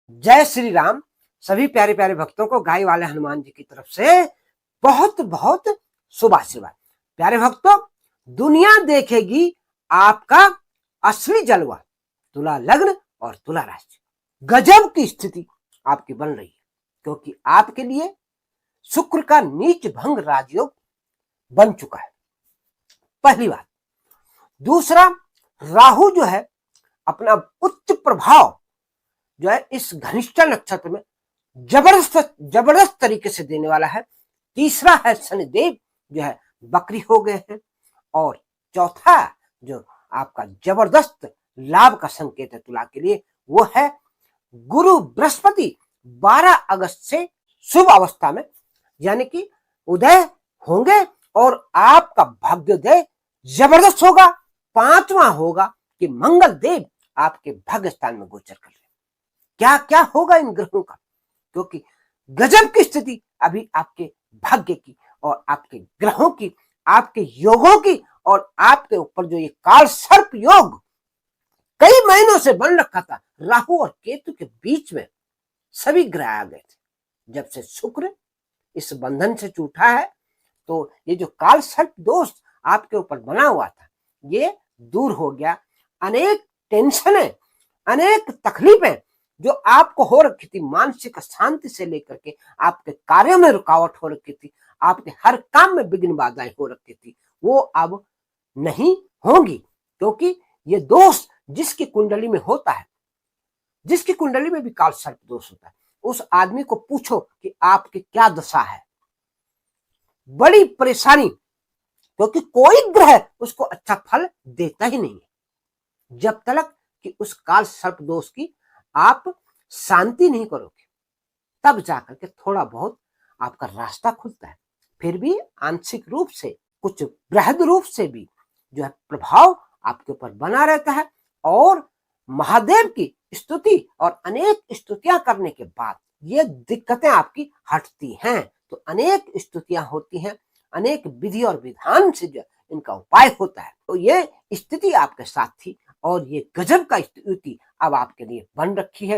जय श्री राम। सभी प्यारे प्यारे भक्तों को गाय वाले हनुमान जी की तरफ से बहुत बहुत शुभ आशीर्वाद। प्यारे भक्तों, दुनिया देखेगी आपका असली जलवा। तुला लग्न और तुला राशि, गजब की स्थिति आपकी बन रही है, क्योंकि आपके लिए शुक्र का नीच भंग राजयोग बन चुका है। पहली बात। दूसरा, राहु जो है अपना उच्च प्रभाव जो है इस घनिष्ठा नक्षत्र में जबरदस्त तरीके से देने वाला है। तीसरा है, शनिदेव जो है बकरी हो गए हैं। और चौथा जो आपका जबरदस्त लाभ का संकेत है तुला के लिए, वो है गुरु बृहस्पति 12 अगस्त से शुभ अवस्था में यानी कि उदय होंगे और आपका भाग्योदय जबरदस्त होगा। पांचवा होगा कि मंगल देव आपके भाग्य स्थान में गोचर कर रहे हैं। क्या क्या होगा इन ग्रहों का, क्योंकि गजब की स्थिति अभी आपके भाग्य की और आपके ग्रहों की, आपके योगों की और आपके ऊपर जो ये काल सर्प योग कई महीनों से बन रखा था, राहु और केतु के बीच में सभी ग्रह आ गए थे। जब से शुक्र इस बंधन से छूटा है तो ये जो काल सर्प दोष आपके ऊपर बना हुआ था ये दूर हो गया। अनेक टेंशनें, अनेक तकलीफें जो आपको हो रखी थी, मानसिक शांति से लेकर के आपके कार्यों में रुकावट हो रखी थी, आपके हर काम में विघ्न बाधाएं हो रखी थी, वो अब नहीं होंगी। क्योंकि ये दोष जिसकी कुंडली में होता है, जिसकी कुंडली में भी काल सर्प दोष होता है, उस आदमी को पूछो कि आपकी क्या दशा है। बड़ी परेशानी, क्योंकि कोई ग्रह उसको अच्छा फल देता ही नहीं है जब तक कि उस काल सर्प दोष की आप शांति नहीं करोगे, तब जाकर के थोड़ा बहुत आपका रास्ता खुलता है। फिर भी आंशिक रूप से, कुछ बृहद रूप से भी जो है प्रभाव आपके ऊपर बना रहता है। और महादेव की स्तुति और अनेक स्तुतियां करने के बाद ये दिक्कतें आपकी हटती हैं। तो अनेक स्तुतियां होती हैं, अनेक विधि और विधान से जो इनका उपाय होता है। तो ये स्थिति आपके साथ थी और ये गजब का स्थिति अब आपके लिए बन रखी है।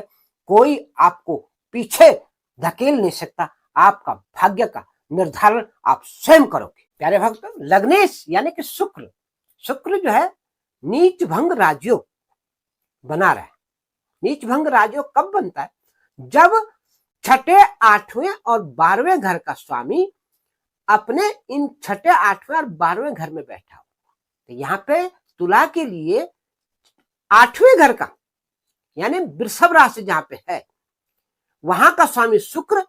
कोई आपको पीछे धकेल नहीं सकता। आपका भाग्य का निर्धारण आप स्वयं करोगे। प्यारे भक्तों, लग्नेश यानी कि शुक्र जो है नीच भंग राजयोग बना रहा है। नीच भंग राजयोग कब बनता है? जब छठे, आठवें और 12वें घर का स्वामी अपने इन छठे, आठवें और 12वें घर में बैठा हो। तो यहाँ पे तुला के लिए 8वें घर का यानी वृषभ राशि जहां पे है, वहां का स्वामी शुक्र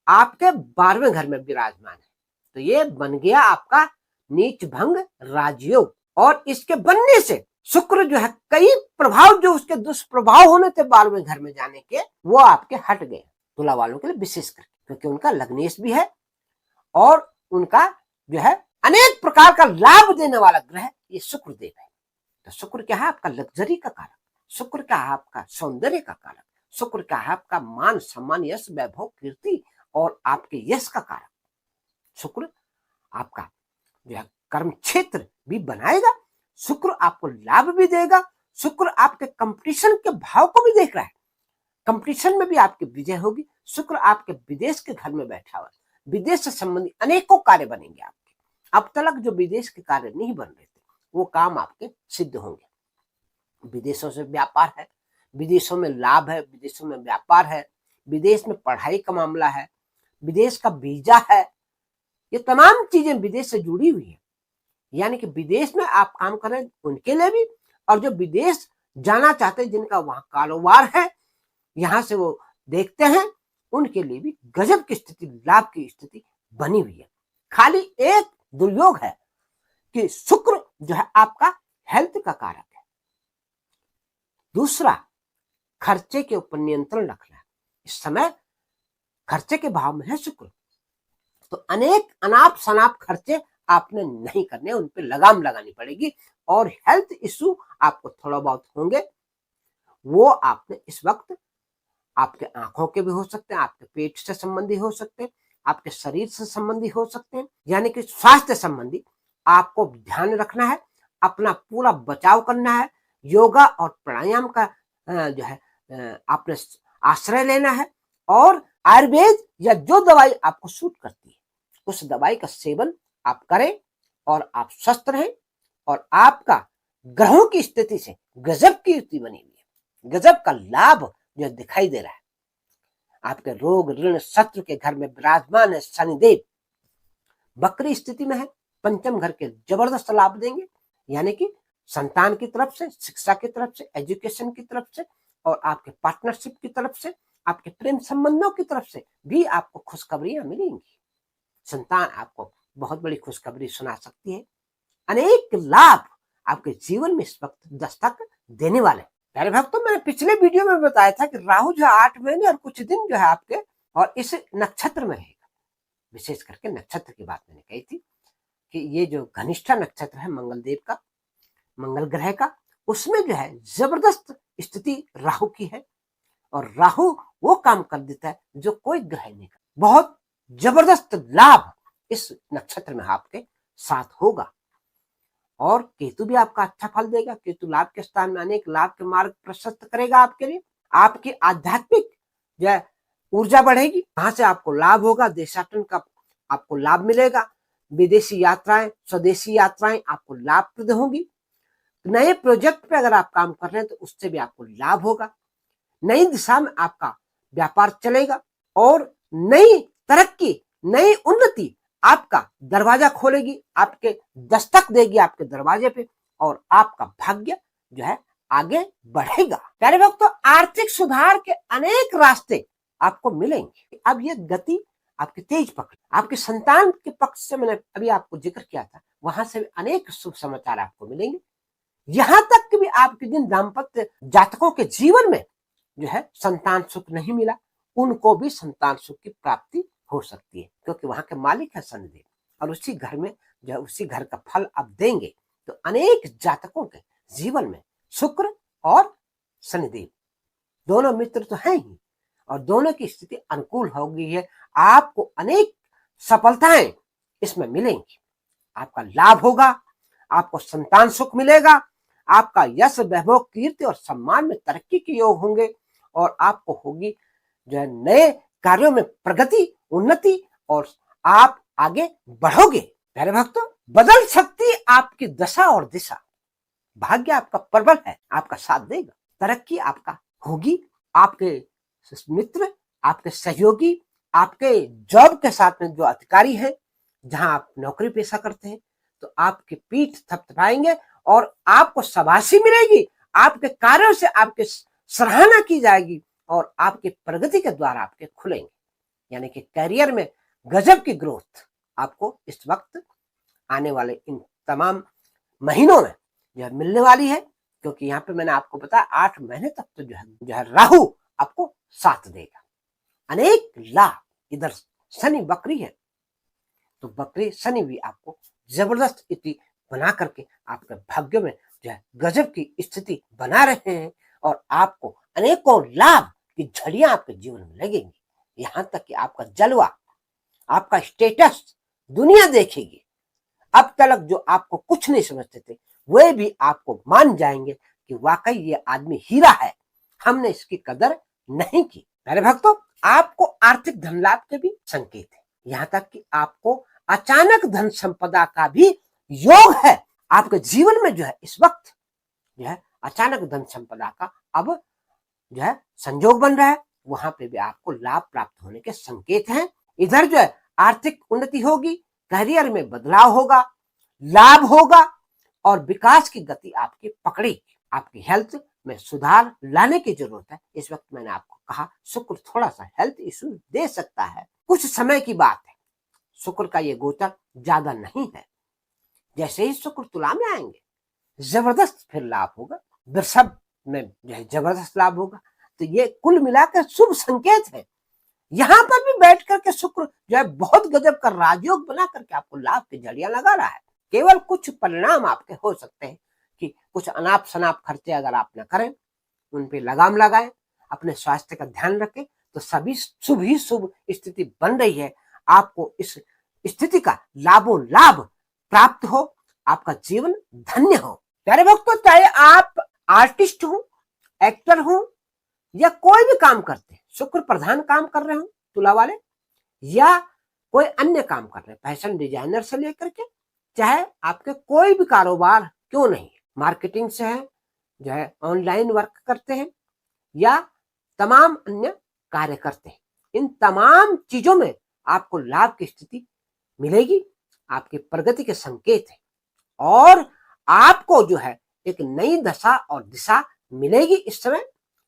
आपके 12वें घर में विराजमान है। तो ये बन गया आपका नीच भंग राजयोग। और इसके बनने से शुक्र जो है कई प्रभाव जो उसके दुष्प्रभाव होने थे 12वें घर में जाने के, वो आपके हट गए तुला वालों के लिए, विशेष करके क्योंकि उनका लग्नेश भी है और उनका जो है अनेक प्रकार का लाभ देने वाला ग्रह ये शुक्रदेव है। तो शुक्र क्या है? आपका लग्जरी का कारक। शुक्र क्या है? आपका सौंदर्य का कारक। शुक्र क्या है? आपका मान सम्मान, यश, वैभव, कीर्ति और आपके यश का कारक। शुक्र आपका जो है कर्म क्षेत्र भी बनाएगा। शुक्र आपको लाभ भी देगा। शुक्र आपके कंपटीशन के भाव को भी देख रहा है। कंपटीशन में भी आपकी विजय होगी। शुक्र आपके विदेश के घर में बैठा हुआ है। विदेश से संबंधित अनेकों कार्य बनेंगे आपके। अब तक जो विदेश के कार्य नहीं बन रहे थे वो काम आपके सिद्ध होंगे। विदेशों से व्यापार है, विदेशों में लाभ है, विदेशों में व्यापार है, विदेश में पढ़ाई का मामला है, विदेश का वीजा है, ये तमाम चीजें विदेश से जुड़ी हुई है। यानी कि विदेश में आप काम कर रहे हैं उनके लिए भी, और जो विदेश जाना चाहते हैं, जिनका वहां कारोबार है, यहां से वो देखते हैं, उनके लिए भी गजब की स्थिति, लाभ की स्थिति बनी हुई है। खाली एक दुर्योग है कि शुक्र जो है आपका हेल्थ का कारक है। दूसरा, खर्चे के ऊपर नियंत्रण रखना है। इस समय खर्चे के भाव में है शुक्र, तो अनेक अनाप शनाप खर्चे आपने नहीं करने, उन पे लगाम लगानी पड़ेगी। और हेल्थ इश्यू आपको थोड़ा बहुत होंगे, वो आपने इस वक्त, आपके आंखों के भी हो सकते हैं, आपके पेट से संबंधी हो सकते हैं, आपके शरीर से संबंधी हो सकते हैं, यानी कि स्वास्थ्य संबंधी आपको ध्यान रखना है। अपना पूरा बचाव करना है। योगा और प्राणायाम का जो है आपने आश्रय लेना है और आयुर्वेद या जो दवाई आपको सूट करती है उस दवाई का सेवन आप करें और आप स्वस्थ रहें। और आपका ग्रहों की स्थिति से गजब की युति बनी हुई है, गजब का लाभ जो दिखाई दे रहा है। आपके रोग ऋण शत्रु के घर में विराजमान है शनिदेव, वक्री स्थिति में है, पंचम घर के जबरदस्त लाभ देंगे, यानी कि संतान की तरफ से, शिक्षा की तरफ से, एजुकेशन की तरफ से और आपके पार्टनरशिप की तरफ से, आपके प्रेम संबंधों की तरफ से भी आपको खुशखबरियां मिलेंगी। संतान आपको बहुत बड़ी खुशखबरी सुना सकती है। अनेक लाभ आपके जीवन में इस वक्त दस्तक देने वाले। प्यारे भक्तों, मैंने पिछले वीडियो में बताया था कि राहु जो 8 महीने और कुछ दिन जो है आपके और इस नक्षत्र में रहेगा। विशेष करके नक्षत्र की बात मैंने कही थी कि ये जो घनिष्ठा नक्षत्र है मंगल देव का, मंगल ग्रह का, उसमें जो है जबरदस्त स्थिति राहु की है और राहु वो काम कर देता है जो कोई ग्रह नहीं कर। बहुत जबरदस्त लाभ इस नक्षत्र में आपके साथ होगा और केतु भी आपका अच्छा फल देगा। केतु लाभ के स्थान में अनेक लाभ के मार्ग प्रशस्त करेगा आपके लिए। आपकी आध्यात्मिक जो है ऊर्जा बढ़ेगी, वहां से आपको लाभ होगा, देशाटन का आपको लाभ मिलेगा, विदेशी यात्राएं, स्वदेशी यात्राएं आपको लाभप्रद होंगी। नए प्रोजेक्ट पे अगर आप काम कर रहे हैं तो उससे भी आपको लाभ होगा। नई दिशा में आपका व्यापार चलेगा और नई तरक्की, नई उन्नति आपका दरवाजा खोलेगी, आपके दस्तक देगी आपके दरवाजे पे और आपका भाग्य जो है आगे बढ़ेगा। प्यारे भक्तों, आर्थिक सुधार के अनेक रास्ते आपको मिलेंगे। अब ये गति आपकी तेज पकड़, आपके संतान के पक्ष से मैंने अभी आपको जिक्र किया था, वहां से अनेक शुभ समाचार आपको मिलेंगे। यहां तक कि भी आपके जिन दाम्पत्य जातकों के जीवन में जो है संतान सुख नहीं मिला, उनको भी संतान सुख की प्राप्ति हो सकती है, क्योंकि वहां के मालिक है शनिदेव और उसी घर में जो है उसी घर का फल अब देंगे। तो अनेक जातकों के जीवन में शुक्र और शनिदेव दोनों मित्र तो हैं ही और दोनों की स्थिति अनुकूल हो गई है। आपको अनेक सफलताएं इसमें मिलेंगी, आपका लाभ होगा, आपको संतान सुख मिलेगा, आपका यश वैभव कीर्ति और सम्मान में तरक्की के योग होंगे और आपको होगी जो है नए कार्यों में प्रगति, उन्नति और आप आगे बढ़ोगे। प्यारे भक्तों, बदल सकती आपकी दशा और दिशा। भाग्य आपका प्रबल है, आपका साथ देगा, तरक्की आपका होगी। आपके मित्र, आपके सहयोगी, आपके जॉब के साथ में जो अधिकारी हैं, जहां आप नौकरी पेशा करते हैं, तो आपकी पीठ थपथपाएंगे और आपको शाबाशी मिलेगी। आपके कार्यों से आपकी सराहना की जाएगी और आपकी प्रगति के द्वार आपके खुलेंगे, यानी कि करियर में गजब की ग्रोथ आपको इस वक्त आने वाले इन तमाम महीनों में जो है मिलने वाली है। क्योंकि यहाँ पे मैंने आपको बताया 8 महीने तक तो जो है राहु आपको साथ देगा। अनेक लाभ, इधर शनि वक्री है तो वक्री शनि भी आपको जबरदस्त स्थिति बना करके आपके भाग्य में जो है गजब की स्थिति बना रहे हैं और आपको अनेकों लाभ की झड़ियां आपके जीवन में लगेंगी। यहां तक कि आपका जलवा, आपका स्टेटस दुनिया देखेगी। अब तक जो आपको कुछ नहीं समझते थे वे भी आपको मान जाएंगे कि वाकई ये आदमी हीरा है, हमने इसकी कदर नहीं की। मेरे भक्तों, आपको आर्थिक धन लाभ के भी संकेत है, यहां तक कि आपको अचानक धन संपदा का भी योग है। आपके जीवन में जो है इस वक्त जो है अचानक धन संपदा का अब जो है संयोग बन रहा है, वहां पे भी आपको लाभ प्राप्त होने के संकेत हैं। इधर जो है आर्थिक उन्नति होगी, करियर में बदलाव होगा, लाभ होगा और विकास की गति आपकी पकड़ेगी। आपकी हेल्थ में सुधार लाने की जरूरत है। इस वक्त मैंने आपको कहा शुक्र थोड़ा सा हेल्थ इश्यू दे सकता है, कुछ समय की बात है। शुक्र का ये गोचर ज्यादा नहीं है। जैसे ही शुक्र तुला में आएंगे जबरदस्त फिर लाभ होगा, वृषभ में जो है जबरदस्त लाभ होगा। तो ये कुल मिलाकर शुभ संकेत है। यहां पर भी बैठ करके शुक्र जो है बहुत गजब का राजयोग बना करके आपको लाभ की जड़ियां लगा रहा है। केवल कुछ परिणाम आपके हो सकते हैं कि कुछ अनाप शनाप खर्चे अगर आप न करें, उन पे लगाम लगाएं, अपने स्वास्थ्य का ध्यान रखें, तो सभी शुभ ही शुभ स्थिति बन रही है। आपको इस स्थिति का लाभों लाभ प्राप्त हो, आपका जीवन धन्य हो। प्यारे भक्तों, चाहे आप आर्टिस्ट हो, एक्टर हो या कोई भी काम करते हैं, शुक्र प्रधान काम कर रहे हो तुला वाले, या कोई अन्य काम कर रहे हैं, फैशन डिजाइनर से लेकर के चाहे आपके कोई भी कारोबार क्यों नहीं, मार्केटिंग से है, जो है ऑनलाइन वर्क करते हैं या तमाम अन्य कार्य करते हैं, इन तमाम चीजों में आपको लाभ की स्थिति मिलेगी, आपकी प्रगति के संकेत है और आपको जो है एक नई दशा और दिशा मिलेगी इस समय।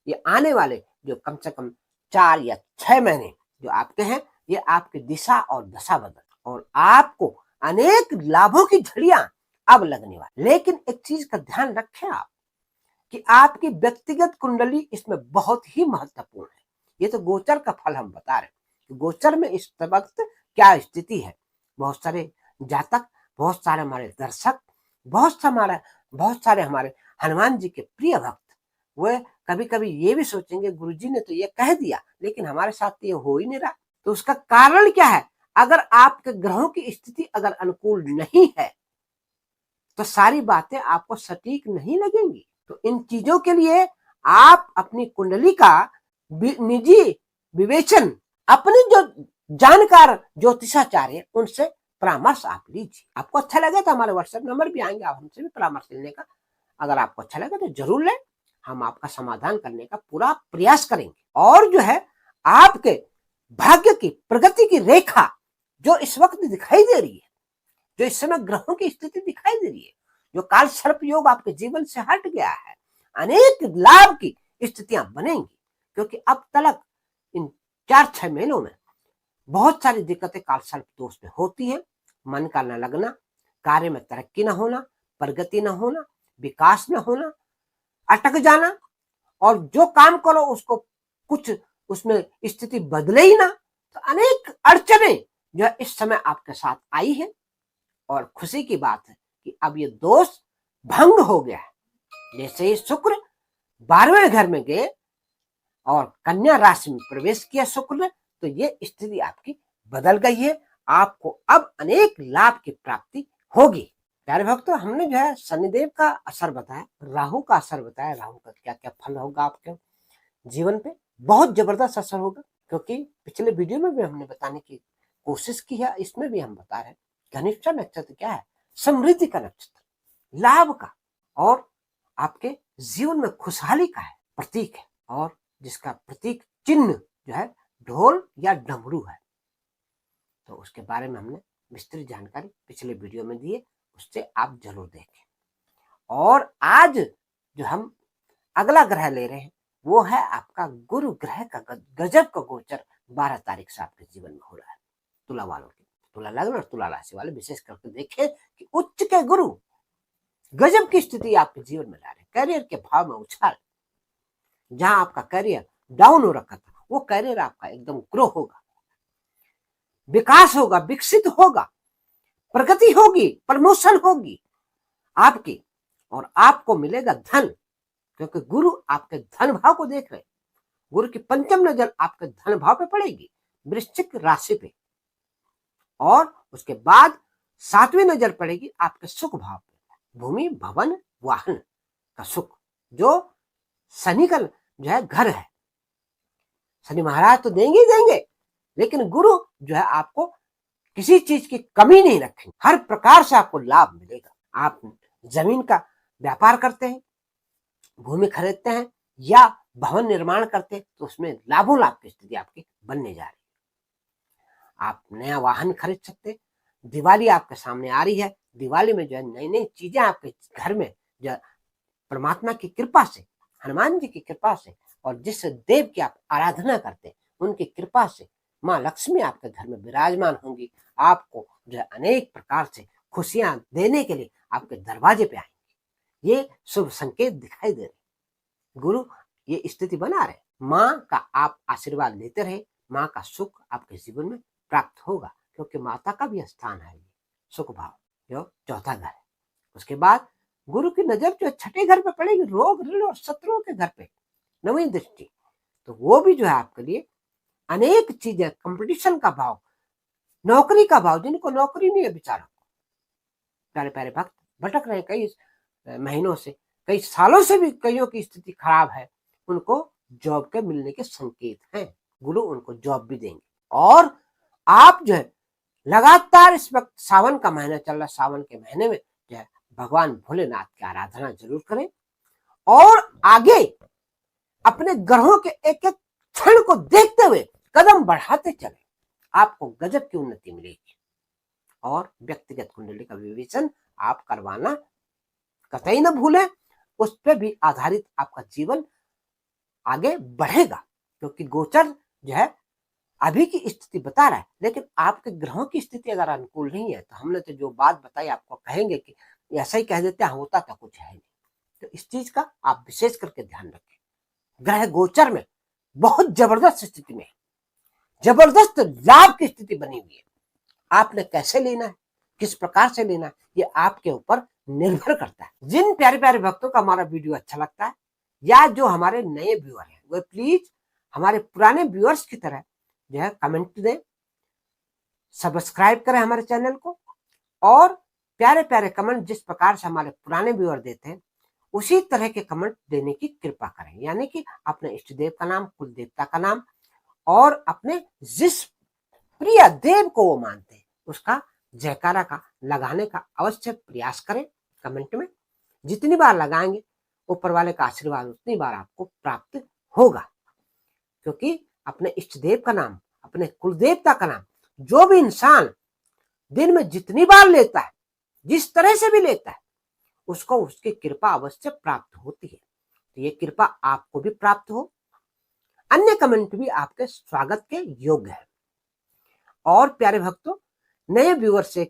ये आने वाले जो कम से कम 4 या 6 महीने जो आपके हैं, ये आपकी दिशा और दशा बदल और आपको अनेक लाभों की झड़ियां अब लगने वाली। लेकिन एक चीज का ध्यान रखें आप कि आपकी व्यक्तिगत कुंडली इसमें बहुत ही महत्वपूर्ण है। ये तो गोचर का फल हम बता रहे हैं कि गोचर में इस वक्त क्या स्थिति है। बहुत सारे जातक, बहुत सारे हमारे दर्शक, बहुत सारे हमारे हनुमान जी के प्रिय भक्त, वे कभी कभी ये भी सोचेंगे गुरुजी ने तो ये कह दिया लेकिन हमारे साथ तो ये हो ही नहीं रहा। तो उसका कारण क्या है? अगर आपके ग्रहों की स्थिति अगर अनुकूल नहीं है तो सारी बातें आपको सटीक नहीं लगेंगी। तो इन चीजों के लिए आप अपनी कुंडली का निजी विवेचन अपने जो जानकार ज्योतिषाचार्य उनसे परामर्श आप लीजिए। आपको अच्छा लगे तो हमारे व्हाट्सएप नंबर भी आएंगे, आप हमसे भी परामर्श लेने का अगर आपको अच्छा लगे तो जरूर लें, हम आपका समाधान करने का पूरा प्रयास करेंगे। और जो है आपके भाग्य की प्रगति की रेखा जो इस वक्त दिखाई दे रही है, जो इस समय ग्रहों की स्थिति दिखाई दे रही है, जो काल सर्प योग आपके जीवन से हट गया है, अनेक लाभ की स्थितियां बनेंगी। क्योंकि अब तक इन 4-6 महीनों में बहुत सारी दिक्कतें काल सर्प दोष में होती हैं। मन का न लगना, कार्य में तरक्की न होना, प्रगति न होना, विकास न होना, अटक जाना, और जो काम करो उसको कुछ उसमें स्थिति बदले ही ना, तो अनेक अड़चने जो है इस समय आपके साथ आई है। और खुशी की बात है कि अब ये दोष भंग हो गया है। जैसे ही शुक्र 12वें घर में गए और कन्या राशि में प्रवेश किया शुक्र ने, तो ये स्थिति आपकी बदल गई है। आपको अब अनेक लाभ की प्राप्ति होगी। प्यारे भक्तों, हमने जो है शनिदेव का असर बताया, राहु का असर बताया, राहु का क्या क्या फल होगा आपके जीवन पे, बहुत जबरदस्त असर होगा। क्योंकि पिछले वीडियो में भी हमने बताने की कोशिश की है, इसमें भी हम बता रहे हैं धनिष्ठा नक्षत्र क्या है, समृद्धि का नक्षत्र, लाभ का और आपके जीवन में खुशहाली का है प्रतीक है, और जिसका प्रतीक चिन्ह जो है ढोल या डमरू है। तो उसके बारे में हमने विस्तृत जानकारी पिछले वीडियो में दी है, उससे आप जरूर देखें। और आज जो हम अगला ग्रह ले रहे हैं वो है आपका गुरु ग्रह का गजब का गोचर 12 तारीख से आपके जीवन में हो रहा है। तुला वालों के, तुला लग्न और तुला राशि वाले विशेष करके देखें कि उच्च के गुरु गजब की स्थिति आपके जीवन में ला रहे हैं। करियर के भाव में उछाल, जहां आपका करियर डाउन हो रखा था वो करियर आपका एकदम ग्रो होगा, विकास होगा, विकसित होगा, प्रगति होगी, प्रमोशन होगी आपकी, और आपको मिलेगा धन। क्योंकि गुरु आपके धन भाव को देख रहे हैं। गुरु की पंचम नजर आपके धन भाव पे पड़ेगी, वृश्चिक राशि पे, और उसके बाद 7वीं नजर पड़ेगी आपके सुख भाव पे, भूमि भवन वाहन का सुख, जो शनि का जो है घर है। शनि महाराज तो देंगे ही देंगे, लेकिन गुरु जो है आपको किसी चीज की कमी नहीं रखेंगे, हर प्रकार से आपको लाभ मिलेगा। आप जमीन का व्यापार करते हैं, भूमि खरीदते हैं या भवन निर्माण करते हैं, तो उसमें लाभों लाभ की स्थिति आपकी बनने जा रही है। आप नया वाहन खरीद सकते हैं। दिवाली आपके सामने आ रही है, दिवाली में जो है नई नई चीजें आपके घर में जो परमात्मा की कृपा से, हनुमान जी की कृपा से, और जिस देव की आप आराधना करते हैं उनकी कृपा से माँ लक्ष्मी आपके घर में विराजमान होंगी। आपको जो है अनेक प्रकार से खुशियां देने के लिए आपके दरवाजे पे आएंगे। ये शुभ संकेत दिखाई दे रहे। गुरु ये स्थिति बना रहे, माँ का आप आशीर्वाद लेते रहे, माँ का सुख आपके जीवन में प्राप्त होगा। क्योंकि माता का भी स्थान है ये सुख भाव, जो चौथा घर है। उसके बाद गुरु की नजर जो 6ठे घर पे पड़ेगी, रोग ऋण और शत्रुओं के घर पे 9वीं दृष्टि, तो वो भी जो है आपके लिए अनेक चीजें, कंपटीशन का भाव, नौकरी का भाव, जिनको नौकरी नहीं है बेचारा, प्यारे प्यारे भक्त भटक रहे कई महीनों से, कई सालों से भी कईयों की स्थिति खराब है, उनको जॉब के मिलने के संकेत हैं। गुरु उनको जॉब भी देंगे। और आप जो है लगातार इस वक्त सावन का महीना चल रहा है, सावन के महीने में जो है भगवान भोलेनाथ की आराधना जरूर करें और आगे अपने ग्रहों के एक एक क्षण को देखते हुए कदम बढ़ाते चले, आपको गजब की उन्नति मिलेगी। और व्यक्तिगत कुंडली का विवेचन आप करवाना कतई न भूलें, उस पर भी आधारित आपका जीवन आगे बढ़ेगा, क्योंकि गोचर जो है अभी की स्थिति बता रहा है, लेकिन आपके ग्रहों की स्थिति अगर अनुकूल नहीं है तो हमने तो जो बात बताई आपको कहेंगे कि ऐसा ही कह देते हैं, होता तो कुछ है नहीं। तो इस चीज का आप विशेष करके ध्यान रखें। ग्रह गोचर में बहुत जबरदस्त स्थिति में, जबरदस्त लाभ की स्थिति बनी हुई है। आपने कैसे लेना है, किस प्रकार से लेना है, ये आपके ऊपर निर्भर करता है। जिन प्यारे प्यारे भक्तों का हमारा वीडियो अच्छा लगता है या जो हमारे नए व्यूअर हैं, वो प्लीज हमारे पुराने व्यूअर्स की तरह जो है कमेंट दें, सब्सक्राइब करें हमारे चैनल को, और प्यारे प्यारे कमेंट जिस प्रकार से हमारे पुराने व्यूअर देते हैं उसी तरह के कमेंट देने की कृपा करें। यानी कि अपने इष्ट देव का नाम, कुल देवता का नाम और अपने जिस प्रिय देव को वो मानते हैं उसका जयकारा का लगाने का अवश्य प्रयास करें। कमेंट में जितनी बार लगाएंगे ऊपर वाले का आशीर्वाद उतनी बार आपको प्राप्त होगा, क्योंकि अपने इष्ट देव का नाम, अपने कुल देवता का नाम जो भी इंसान दिन में जितनी बार लेता है, जिस तरह से भी लेता है, उसको उसकी कृपा अवश्य प्राप्त होती है। तो ये कृपा आपको भी प्राप्त हो। अन्य कमेंट भी आपके स्वागत के योग्य है। और प्यारे भक्तों, नए व्यूअर से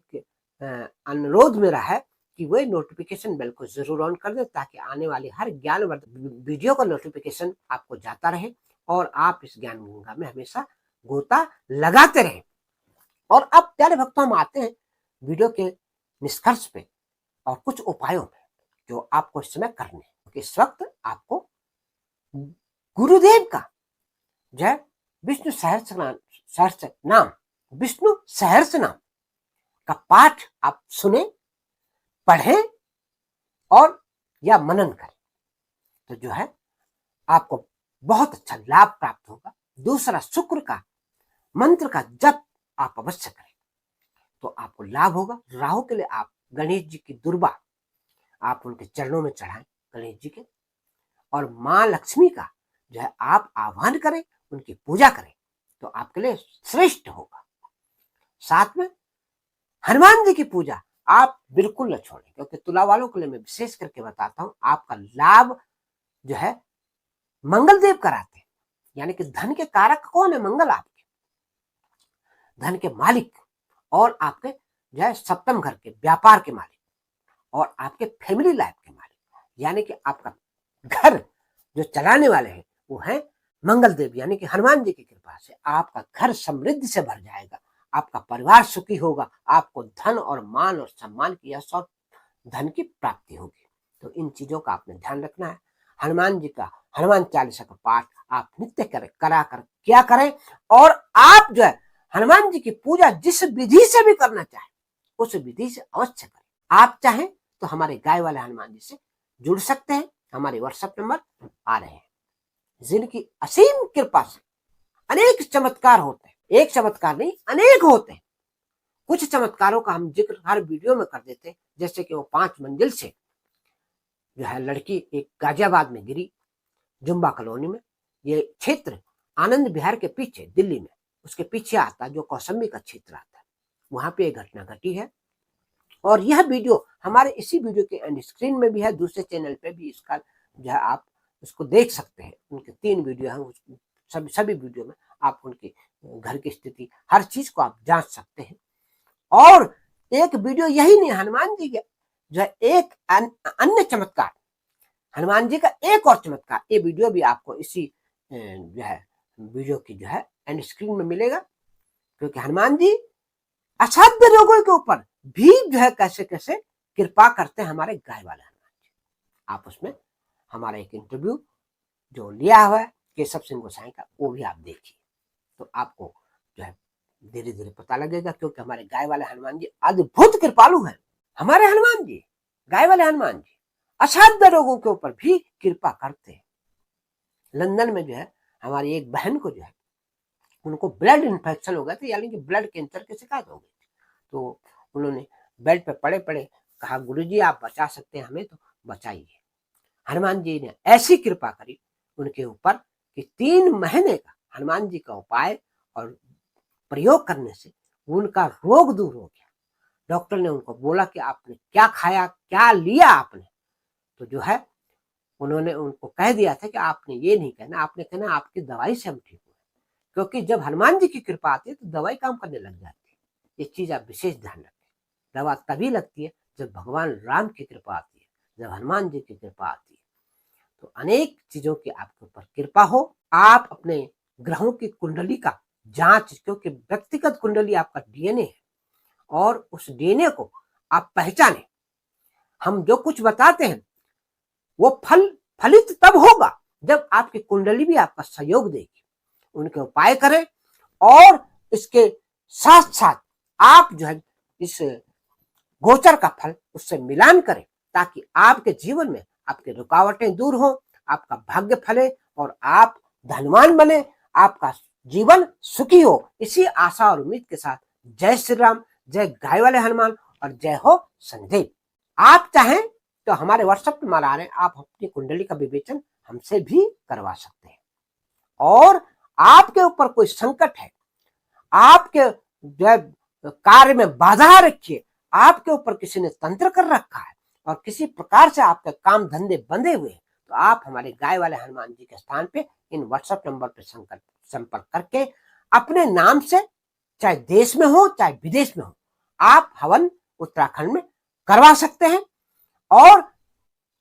अनुरोध मेरा है कि वे नोटिफिकेशन बेल को जरूर ऑन कर दें, ताकि आने वाली हर ज्ञानवर्धक वीडियो का नोटिफिकेशन आपको जाता रहे और आप इस ज्ञान गंगा में हमेशा गोता लगाते रहें। और अब प्यारे भक्तों, हम आते हैं वीडियो के निष्कर्ष पे और कुछ उपायों पे जो आपको इस समय करने हैं, क्योंकि इस वक्त आपको गुरुदेव का जय विष्णु सहस्त्र नाम, विष्णु सहस्त्र नाम का पाठ आप सुने, पढ़ें और या मनन करें, तो जो है आपको बहुत अच्छा लाभ प्राप्त होगा। दूसरा, शुक्र का मंत्र का जप आप अवश्य करें तो आपको लाभ होगा। राहु के लिए आप गणेश जी की दुर्बा आप उनके चरणों में चढ़ाएं, गणेश जी के, और मां लक्ष्मी का जो है आप आह्वान करें, उनकी पूजा करें तो आपके लिए श्रेष्ठ होगा। साथ में हनुमान जी की पूजा आप बिल्कुल न छोड़ें, क्योंकि तुला वालों के लिए मैं विशेष करके बताता हूं, आपका लाभ जो है मंगल देव कराते हैं। यानी कि धन के कारक कौन है? मंगल, आपके धन के मालिक और आपके जो है सप्तम घर के व्यापार के मालिक और आपके फैमिली लाइफ के मालिक, यानी कि आपका घर जो चलाने वाले हैं वो है मंगल देव। यानी कि हनुमान जी की कृपा से आपका घर समृद्धि से भर जाएगा, आपका परिवार सुखी होगा, आपको धन और मान और सम्मान की यश और धन की प्राप्ति होगी। तो इन चीजों का आपने ध्यान रखना है। हनुमान जी का हनुमान चालीसा का पाठ आप नित्य क्या करें, और आप जो है हनुमान जी की पूजा जिस विधि से भी करना चाहे उस विधि से अवश्य करें। आप चाहें तो हमारे गाय वाले हनुमान जी से जुड़ सकते हैं। हमारे व्हाट्सएप नंबर आ रहे हैं, जिनकी असीम कृपा से अनेक चमत्कार होते हैं। एक चमत्कार नहीं, अनेक होते हैं। कुछ चमत्कारों का हम जिक्र हर वीडियो में कर देते हैं, जैसे कि वो 5 मंजिल से जो है लड़की एक गाजियाबाद में गिरी, जुम्बा कॉलोनी में। ये क्षेत्र आनंद विहार के पीछे दिल्ली में, उसके पीछे आता जो कौसम्बी का क्षेत्र आता है, वहां पे एक घटना घटी है। और यह वीडियो हमारे इसी वीडियो के एंड स्क्रीन में भी है, दूसरे चैनल पे भी इसका जो है आप उसको देख सकते हैं। उनके 3 वीडियो हैं, सभी वीडियो में आप उनके घर की स्थिति हर चीज को आप जांच सकते हैं। और एक वीडियो यही नहीं, हनुमान जी के जो है एक अन्य चमत्कार, हनुमान जी का एक और चमत्कार, ये वीडियो भी आपको इसी जो है वीडियो की जो है एंड स्क्रीन में मिलेगा। क्योंकि हनुमान जी असाध्य रोगों के ऊपर भी जो है कैसे कैसे कृपा करते हैं हमारे गाय वाले हनुमान जी। आप उसमें हमारा एक इंटरव्यू जो लिया हुआ है केशव सिंह गोसाई का, वो भी आप देखिए, तो आपको जो है धीरे धीरे पता लगेगा। क्योंकि हमारे गाय वाले हनुमान जी अद्भुत कृपालु हैं। हमारे हनुमान जी, गाय वाले हनुमान जी असाध्य रोगों के ऊपर भी कृपा करते हैं। लंदन में जो है हमारी एक बहन को जो है उनको ब्लड इन्फेक्शन हो गया था, यानी कि ब्लड कैंसर की शिकायत हो गई थी। तो उन्होंने बेड पे पड़े पड़े कहा, गुरुजी आप बचा सकते हैं हमें तो बचाइए। हनुमान जी ने ऐसी कृपा करी उनके ऊपर कि 3 महीने का हनुमान जी का उपाय और प्रयोग करने से उनका रोग दूर हो गया। डॉक्टर ने उनको बोला कि आपने क्या खाया, क्या लिया आपने, तो जो है उन्होंने उनको कह दिया था कि आपने ये नहीं कहना, आपने कहना आपकी दवाई से हम ठीक हुए। क्योंकि जब हनुमान जी की कृपा आती है तो दवाई काम करने लग जाती है। ये चीज आप विशेष ध्यान रखें। दवा तभी लगती है जब भगवान राम की कृपा आती है, जब हनुमान जी की कृपा आती है। तो अनेक चीजों की आपके ऊपर कृपा हो। आप अपने ग्रहों की कुंडली का जांच, क्योंकि व्यक्तिगत कुंडली आपका डीएनए है और उस डीएनए को आप पहचाने। हम जो कुछ बताते हैं वो फलित तब होगा जब आपकी कुंडली भी आपका सहयोग देगी। उनके उपाय करें और इसके साथ साथ आप जो है इस गोचर का फल उससे मिलान करें, ताकि आपके जीवन में आपकी रुकावटें दूर हो, आपका भाग्य फले और आप धनवान बने, आपका जीवन सुखी हो। इसी आशा और उम्मीद के साथ जय श्री राम, जय गाय वाले हनुमान और जय हो संदेव। आप चाहें तो हमारे व्हाट्सएप नंबर आ रहे हैं, आप अपनी कुंडली का विवेचन हमसे भी करवा सकते हैं। और आपके ऊपर कोई संकट है, आपके जो है कार्य में बाधा रखी है, आपके ऊपर किसी ने तंत्र कर रखा है और किसी प्रकार से आपके काम धंधे बंधे हुए हैं, तो आप हमारे गाय वाले हनुमान जी के स्थान पे इन व्हाट्सएप नंबर पर संपर्क करके अपने नाम से, चाहे देश में हो चाहे विदेश में हो, आप हवन उत्तराखंड में करवा सकते हैं और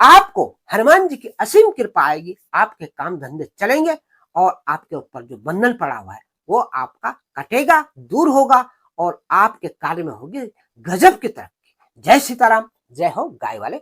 आपको हनुमान जी की असीम कृपा आएगी। आपके काम धंधे चलेंगे और आपके ऊपर जो बंधन पड़ा हुआ है वो आपका कटेगा, दूर होगा और आपके कार्य में होगी गजब की तरक्की। जय सीताराम, जय हो गाय वाले